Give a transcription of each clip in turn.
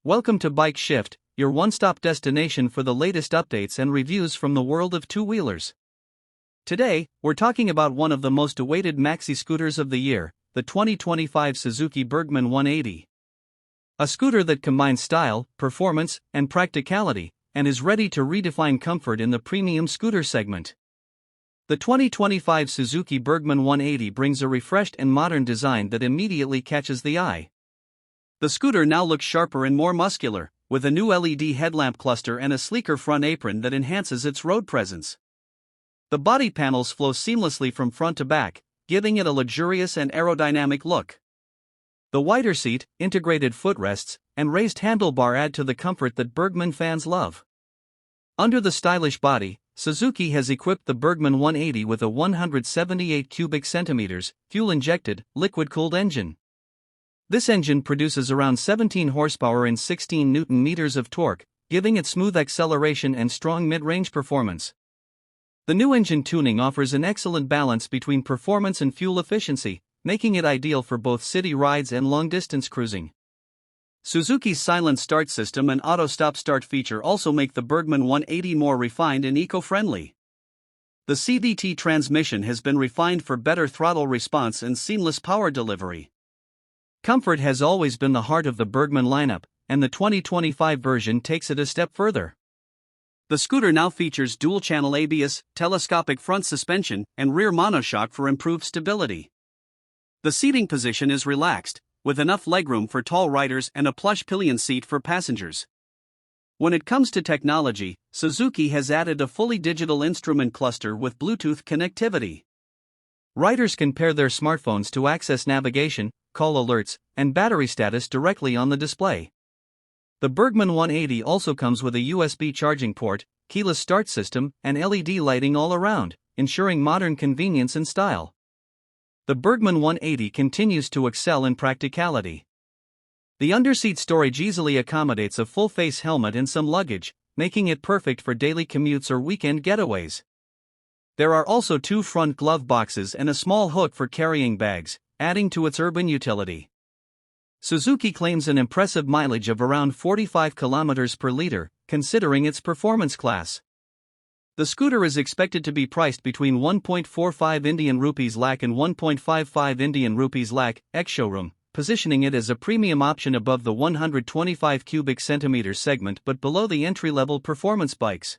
Welcome to Bike Shift, your one-stop destination for the latest updates and reviews from the world of two-wheelers. Today, we're talking about one of the most awaited maxi-scooters of the year, the 2025 Suzuki Burgman 180. A scooter that combines style, performance, and practicality, and is ready to redefine comfort in the premium scooter segment. The 2025 Suzuki Burgman 180 brings a refreshed and modern design that immediately catches the eye. The scooter now looks sharper and more muscular, with a new LED headlamp cluster and a sleeker front apron that enhances its road presence. The body panels flow seamlessly from front to back, giving it a luxurious and aerodynamic look. The wider seat, integrated footrests, and raised handlebar add to the comfort that Burgman fans love. Under the stylish body, Suzuki has equipped the Burgman 180 with a 178 cubic centimeters, fuel-injected, liquid-cooled engine. This engine produces around 17 horsepower and 16 Nm of torque, giving it smooth acceleration and strong mid-range performance. The new engine tuning offers an excellent balance between performance and fuel efficiency, making it ideal for both city rides and long-distance cruising. Suzuki's silent start system and auto stop-start feature also make the Burgman 180 more refined and eco-friendly. The CVT transmission has been refined for better throttle response and seamless power delivery. Comfort has always been the heart of the Burgman lineup, and the 2025 version takes it a step further. The scooter now features dual-channel ABS, telescopic front suspension, and rear monoshock for improved stability. The seating position is relaxed, with enough legroom for tall riders and a plush pillion seat for passengers. When it comes to technology, Suzuki has added a fully digital instrument cluster with Bluetooth connectivity. Riders can pair their smartphones to access navigation, call alerts, and battery status directly on the display. The Burgman 180 also comes with a USB charging port, keyless start system, and LED lighting all around, ensuring modern convenience and style. The Burgman 180 continues to excel in practicality. The underseat storage easily accommodates a full-face helmet and some luggage, making it perfect for daily commutes or weekend getaways. There are also two front glove boxes and a small hook for carrying bags, adding to its urban utility. Suzuki claims an impressive mileage of around 45 km per liter, considering its performance class. The scooter is expected to be priced between 1.45 Indian rupees lakh and 1.55 Indian rupees lakh, ex-showroom, positioning it as a premium option above the 125 cubic centimeters segment but below the entry-level performance bikes.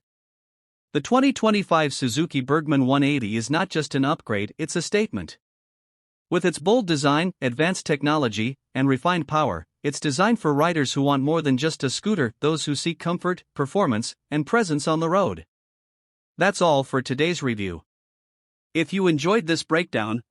The 2025 Suzuki Burgman 180 is not just an upgrade, it's a statement. With its bold design, advanced technology, and refined power, it's designed for riders who want more than just a scooter, those who seek comfort, performance, and presence on the road. That's all for today's review. If you enjoyed this breakdown,